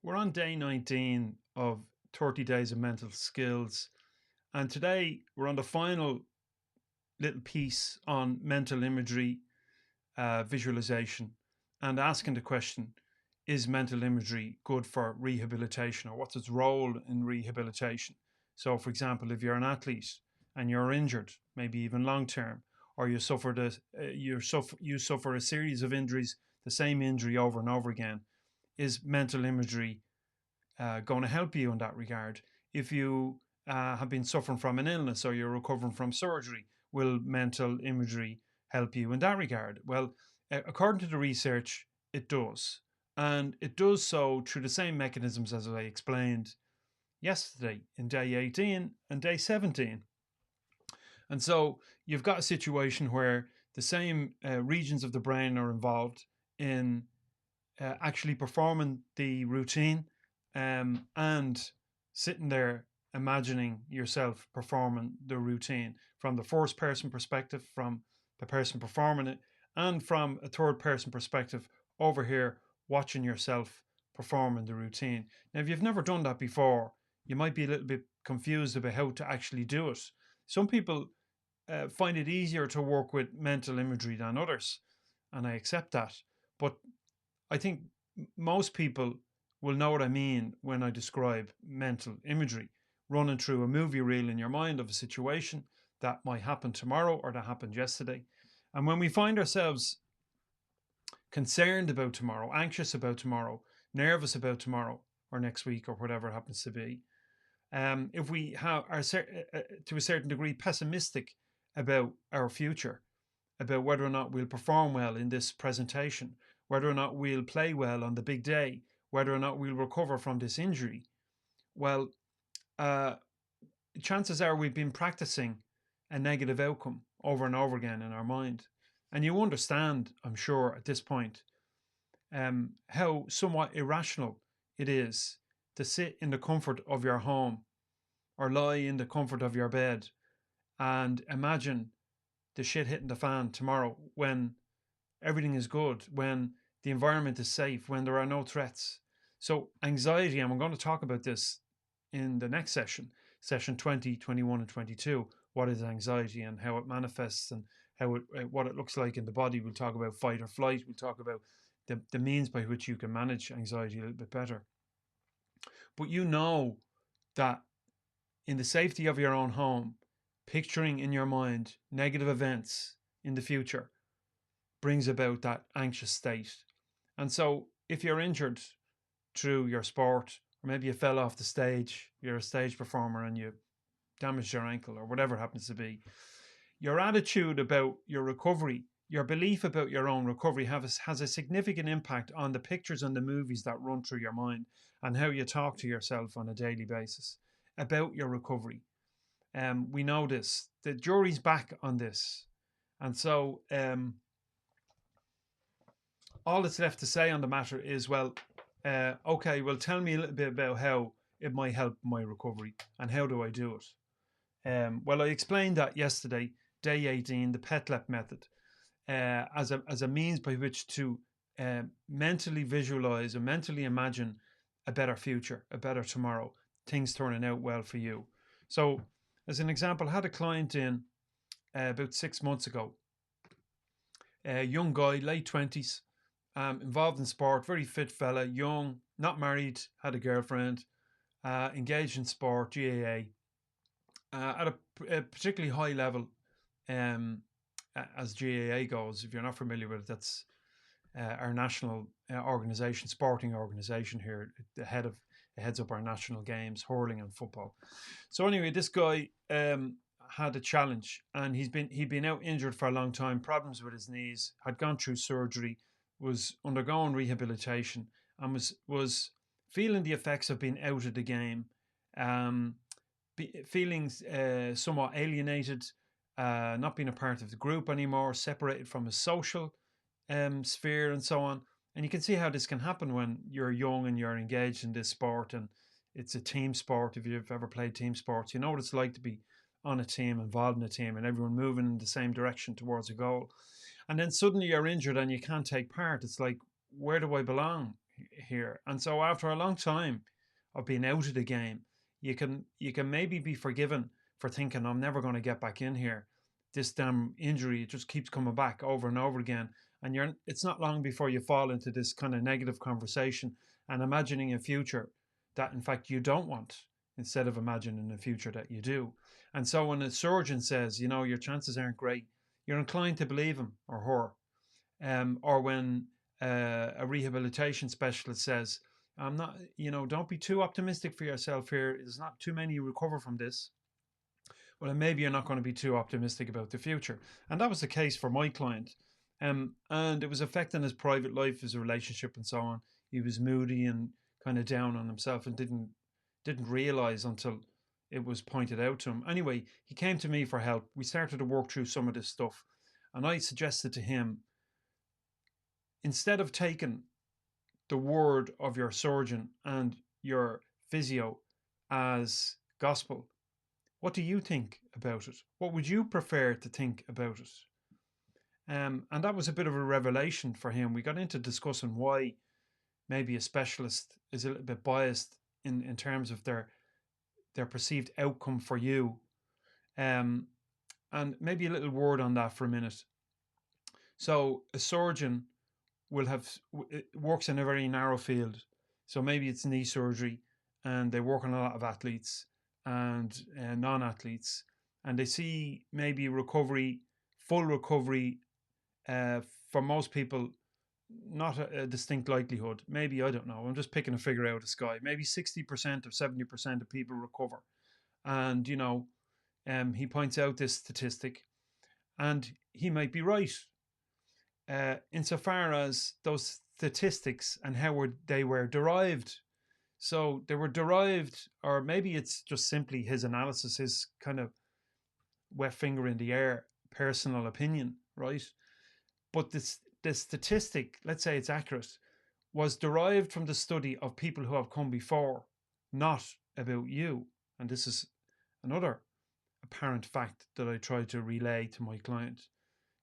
We're on day 19 of 30 days of mental skills. And today we're on the final little piece on mental imagery, visualization, and asking the question, is mental imagery good for rehabilitation, or what's its role in rehabilitation? So, for example, if you're an athlete and you're injured, maybe even long term, or you suffer a series of injuries, the same injury over and over again, is mental imagery going to help you in that regard? If you have been suffering from an illness or you're recovering from surgery, will mental imagery help you in that regard? Well, according to the research, it does. And it does so through the same mechanisms as I explained yesterday in day 18 and day 17. And so you've got a situation where the same regions of the brain are involved in actually performing the routine, and sitting there imagining yourself performing the routine from the first person perspective, from the person performing it, and from a third person perspective over here watching yourself performing the routine. Now, if you've never done that before, you might be a little bit confused about how to actually do it. Some people find it easier to work with mental imagery than others, and I accept that. But I think most people will know what I mean when I describe mental imagery, running through a movie reel in your mind of a situation that might happen tomorrow or that happened yesterday. And when we find ourselves concerned about tomorrow, anxious about tomorrow, nervous about tomorrow or next week or whatever it happens to be, if we are to a certain degree pessimistic about our future, about whether or not we'll perform well in this presentation, whether or not we'll play well on the big day, whether or not we'll recover from this injury, well, uh, chances are we've been practicing a negative outcome over and over again in our mind. And you understand, I'm sure, at this point, how somewhat irrational it is to sit in the comfort of your home or lie in the comfort of your bed and imagine the shit hitting the fan tomorrow when everything is good, when the environment is safe, when there are no threats. So, anxiety, and we're going to talk about this in the next session 20, 21, and 22. What is anxiety and how it manifests and what it looks like in the body. We'll talk about fight or flight. We'll talk about the means by which you can manage anxiety a little bit better. But you know that in the safety of your own home, picturing in your mind negative events in the future brings about that anxious state. And so if you're injured through your sport, or maybe you fell off the stage, you're a stage performer and you damaged your ankle or whatever it happens to be, your attitude about your recovery, your belief about your own recovery has a significant impact on the pictures and the movies that run through your mind and how you talk to yourself on a daily basis about your recovery. We know this. The jury's back on this. And so all that's left to say on the matter is, well, okay, well, tell me a little bit about how it might help my recovery and how do I do it? Well, I explained that yesterday, day 18, the PETLEP method, as a means by which to mentally visualize and mentally imagine a better future, a better tomorrow, things turning out well for you. So, as an example, I had a client in about 6 months ago, a young guy, late 20s, involved in sport, very fit fella, young, not married, had a girlfriend, engaged in sport, GAA, at a particularly high level, um, as GAA goes. If you're not familiar with it, that's our national organisation, sporting organisation here. It heads up our national games, hurling and football. So anyway, this guy had a challenge, and he'd been out injured for a long time, problems with his knees, had gone through surgery, was undergoing rehabilitation, and was feeling the effects of being out of the game, feeling somewhat alienated, not being a part of the group anymore, separated from his social sphere and so on. And you can see how this can happen when you're young and you're engaged in this sport, and it's a team sport. If you've ever played team sports, you know what it's like to be on a team, involved in a team, and everyone moving in the same direction towards a goal. And then suddenly you're injured and you can't take part. It's like, where do I belong? here. And so after a long time of being out of the game, you can maybe be forgiven for thinking, I'm never going to get back in here. This damn injury, it just keeps coming back over and over again. And it's not long before you fall into this kind of negative conversation and imagining a future that in fact you don't want, instead of imagining a future that you do. And so when a surgeon says, your chances aren't great, you're inclined to believe him or her. Or when a rehabilitation specialist says, I'm not, don't be too optimistic for yourself here. There's not too many who recover from this. Well, maybe you're not going to be too optimistic about the future. And that was the case for my client. And it was affecting his private life, his relationship, and so on. He was moody and kind of down on himself and didn't realize until it was pointed out to him. Anyway, he came to me for help. We started to work through some of this stuff. And I suggested to him, instead of taking the word of your surgeon and your physio as gospel, what do you think about it? What would you prefer to think about it? And that was a bit of a revelation for him. We got into discussing why maybe a specialist is a little bit biased in terms of their perceived outcome for you. And maybe a little word on that for a minute. So a surgeon works in a very narrow field. So maybe it's knee surgery, and they work on a lot of athletes and non-athletes, and they see maybe full recovery, for most people, not a distinct likelihood. Maybe, I don't know, I'm just picking a figure out of the sky. Maybe 60% or 70% of people recover. And, he points out this statistic, and he might be right. Insofar as those statistics and how they were derived. So they were derived, or maybe it's just simply his analysis, his kind of wet finger in the air, personal opinion, right? But the statistic, let's say it's accurate, was derived from the study of people who have come before, not about you. And this is another apparent fact that I try to relay to my client,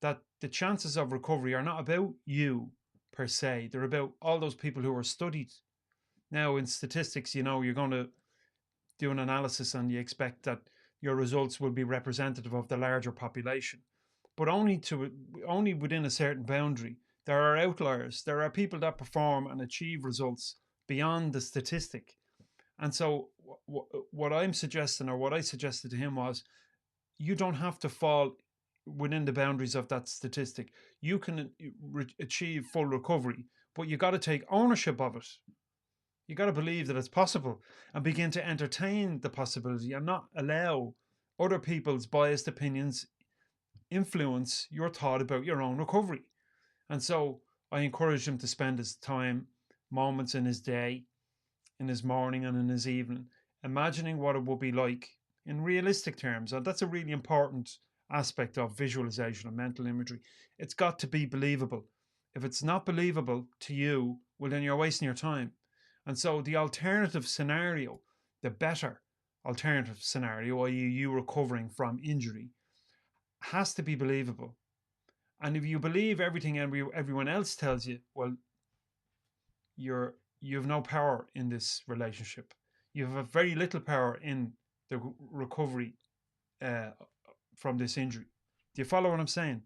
that the chances of recovery are not about you per se. They're about all those people who are studied. Now, in statistics, you're going to do an analysis and you expect that your results will be representative of the larger population, but only within a certain boundary. There are outliers. There are people that perform and achieve results beyond the statistic. And so what I'm suggesting, or what I suggested to him, was you don't have to fall within the boundaries of that statistic. You can achieve full recovery, but you got to take ownership of it. You got to believe that it's possible and begin to entertain the possibility and not allow other people's biased opinions influence your thought about your own recovery. And so I encourage him to spend his time, moments in his day, in his morning and in his evening, imagining what it would be like in realistic terms. And that's a really important aspect of visualization and mental imagery. It's got to be believable. If it's not believable to you, well, then you're wasting your time. And so the alternative scenario, the better alternative scenario, i.e. you recovering from injury, has to be believable. And if you believe everything everyone else tells you, well, you have no power in this relationship. You have very little power in the recovery from this injury. Do you follow what I'm saying?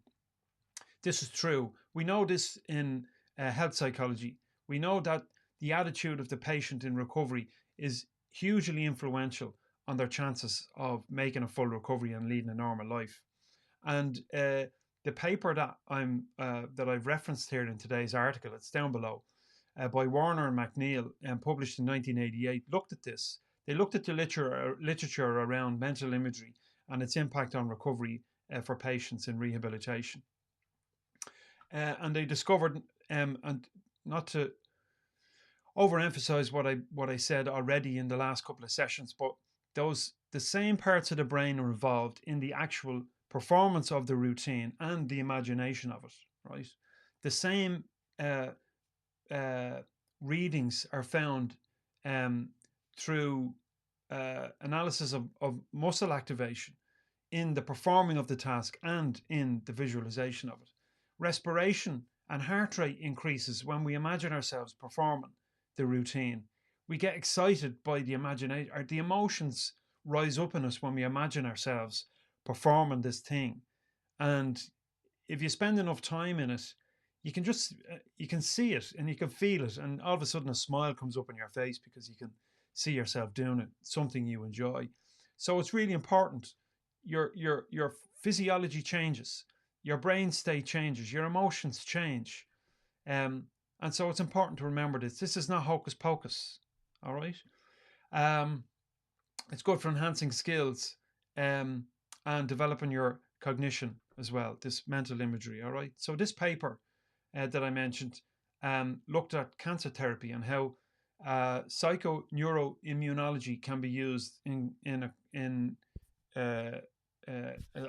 This is true. We know this in health psychology. We know that the attitude of the patient in recovery is hugely influential on their chances of making a full recovery and leading a normal life. And the paper that I've referenced here in today's article, it's down below, by Warner and McNeill, and published in 1988, looked at this. They looked at the literature around mental imagery and its impact on recovery for patients in rehabilitation. And they discovered, and not to overemphasize what I said already in the last couple of sessions, but the same parts of the brain are involved in the actual performance of the routine and the imagination of it, right? The same readings are found through analysis of muscle activation in the performing of the task and in the visualization of it. Respiration And heart rate increases when we imagine ourselves performing the routine. We get excited by the imagination, or the emotions rise up in us when we imagine ourselves performing this thing. And if you spend enough time in it, you can just you can see it and you can feel it, and all of a sudden a smile comes up on your face because you can see yourself doing it, something you enjoy. So it's really important. Your physiology changes, your brain state changes, your emotions change, um, and so it's important to remember this. This is not hocus pocus. All right. Um, it's good for enhancing skills, um, and developing your cognition as well. This mental imagery. All right. So this paper that I mentioned looked at cancer therapy and how psychoneuroimmunology can be used in uh,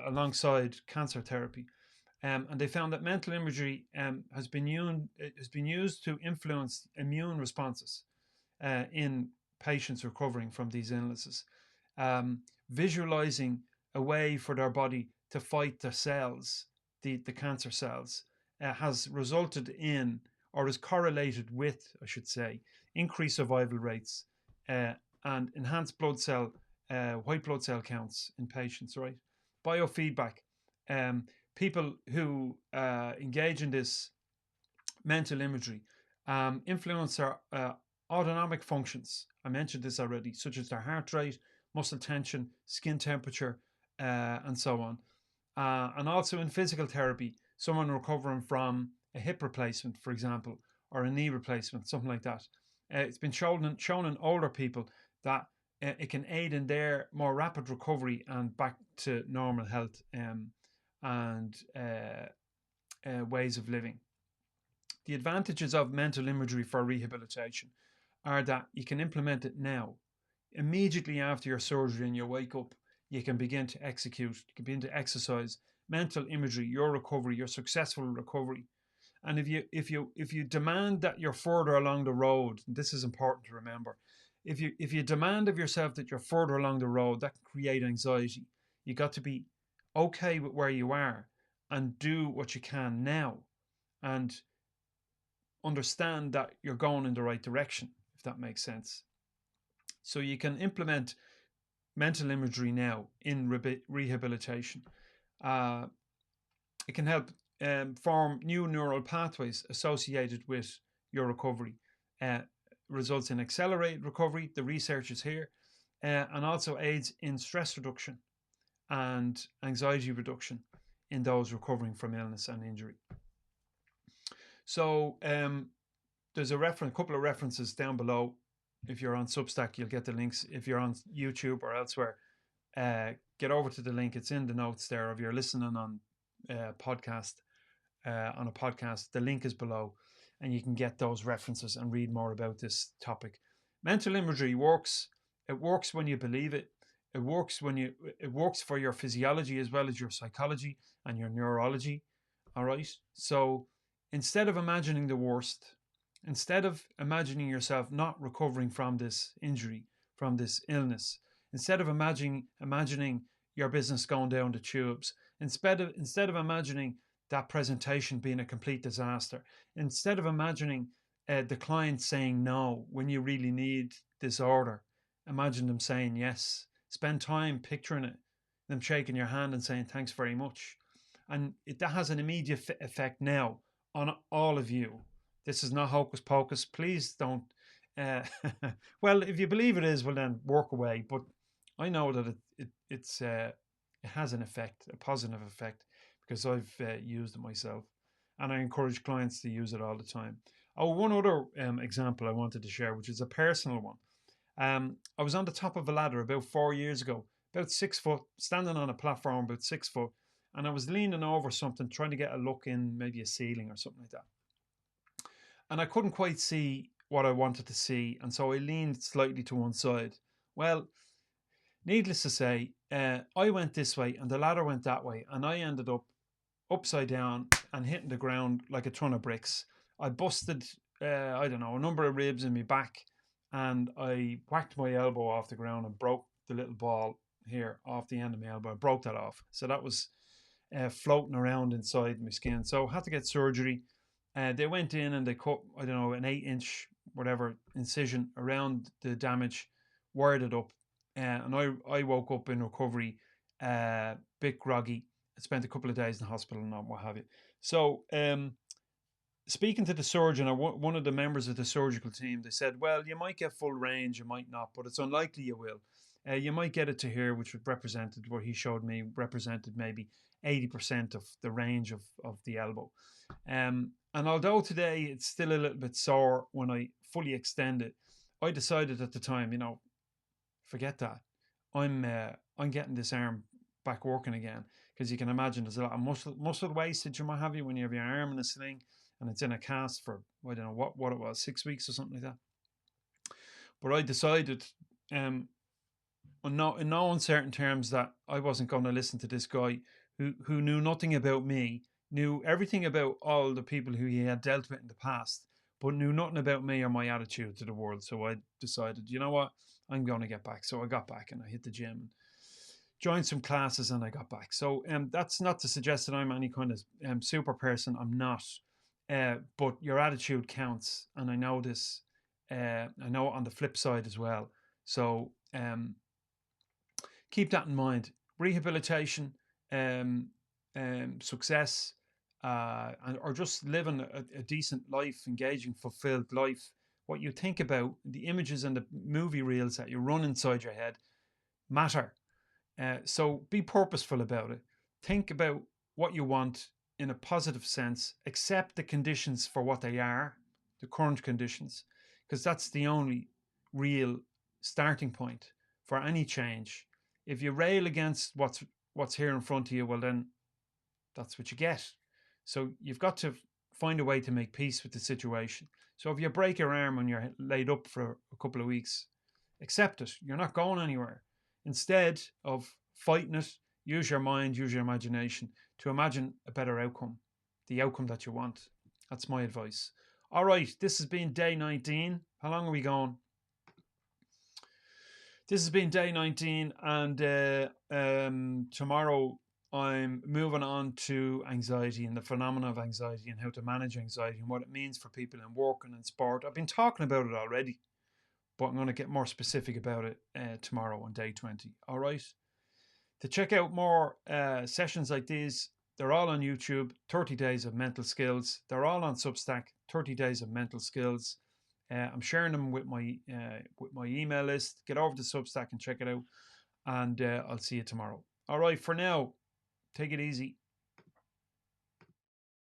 alongside cancer therapy. And they found that mental imagery has been used to influence immune responses in patients recovering from these illnesses. Visualizing a way for their body to fight the cells, the cancer cells, has resulted in, or is correlated with, I should say, increased survival rates uh, and enhanced white blood cell counts in patients, right? Biofeedback. Um, People who engage in this mental imagery influence their autonomic functions. I mentioned this already, such as their heart rate, muscle tension, skin temperature, and so on. And also in physical therapy, someone recovering from a hip replacement, for example, or a knee replacement, something like that. It's been shown in older people that it can aid in their more rapid recovery and back to normal health, and ways of living. The advantages of mental imagery for rehabilitation are that you can implement it now. Immediately after your surgery and you wake up, you can begin to execute, you can begin to exercise mental imagery, your recovery, your successful recovery. And if you demand that you're further along the road, and this is important to remember, if you demand of yourself that you're further along the road, that can create anxiety. You got to be okay with where you are and do what you can now, and understand that you're going in the right direction, if that makes sense. So you can implement mental imagery now in rehabilitation. Uh, it can help form new neural pathways associated with your recovery. Uh, Results in accelerated recovery, the research is here, and also aids in stress reduction and anxiety reduction in those recovering from illness and injury. So there's a couple of references down below. If you're on Substack, you'll get the links. If you're on YouTube or elsewhere, get over to the link. It's in the notes there. If you're listening on podcast on a podcast, the link is below, and you can get those references and read more about this topic. Mental imagery works. It works when you believe it. It works for your physiology as well as your psychology and your neurology. All right. So instead of imagining the worst, instead of imagining yourself not recovering from this injury, from this illness, instead of imagining your business going down the tubes, instead of imagining that presentation being a complete disaster, instead of imagining the client saying no when you really need this order, imagine them saying yes. Spend time picturing it, them shaking your hand and saying thanks very much. And that has an immediate effect now on all of you. This is not hocus pocus. Please don't. Uh, well, if you believe it is, well then work away. But I know that it has an effect, a positive effect, because I've used it myself, and I encourage clients to use it all the time. Oh, one other example I wanted to share, which is a personal one. I was on the top of a ladder about 4 years ago, about 6 foot, standing on a platform about 6 foot, and I was leaning over something, trying to get a look in maybe a ceiling or something like that. And I couldn't quite see what I wanted to see, and so I leaned slightly to one side. Well, needless to say, I went this way and the ladder went that way, and I ended up upside down and hitting the ground like a ton of bricks. I busted, I don't know, a number of ribs in my back, and I whacked my elbow off the ground and broke the little ball here off the end of my elbow. I broke that off. So that was floating around inside my skin. So I had to get surgery. They went in and they cut, I don't know, an 8-inch whatever incision around the damage, wired it up, and I woke up in recovery, bit groggy. I spent a couple of days in the hospital and what have you. So speaking to the surgeon or one of the members of the surgical team, they said, well, you might get full range, you might not, but it's unlikely you will. You might get it to here, which represented, what he showed me, represented maybe 80% of the range of the elbow. And although today it's still a little bit sore when I fully extend it, I decided at the time, forget that. I'm getting this arm back working again, because you can imagine there's a lot of muscle wastage you might have when you have your arm in a sling and it's in a cast for, I don't know what it was, 6 weeks or something like that. But I decided, in no uncertain terms, that I wasn't going to listen to this guy who knew nothing about me, knew everything about all the people who he had dealt with in the past, but knew nothing about me or my attitude to the world. So I decided, you know what, I'm going to get back. So I got back and I hit the gym and joined some classes and I got back. So that's not to suggest that I'm any kind of super person. I'm not. But your attitude counts. And I know this. I know it on the flip side as well. So keep that in mind. Rehabilitation, success, or just living a decent life, engaging, fulfilled life. What you think about, the images and the movie reels that you run inside your head matter. So be purposeful about it. Think about what you want in a positive sense. Accept the conditions for what they are, the current conditions, because that's the only real starting point for any change. If you rail against what's here in front of you, well then that's what you get. So you've got to find a way to make peace with the situation. So if you break your arm when you're laid up for a couple of weeks, accept it. You're not going anywhere. Instead of fighting it, use your mind, use your imagination to imagine a better outcome, the outcome that you want. That's my advice. All right, this has been day 19. How long are we going? This has been day 19, and tomorrow I'm moving on to anxiety and the phenomena of anxiety and how to manage anxiety and what it means for people in work and in sport. I've been talking about it already, but I'm going to get more specific about it tomorrow on day 20. All right. To check out more sessions like these, they're all on YouTube, 30 Days of Mental Skills. They're all on Substack, 30 Days of Mental Skills. I'm sharing them with my email list. Get over to Substack and check it out. And I'll see you tomorrow. All right, for now, take it easy.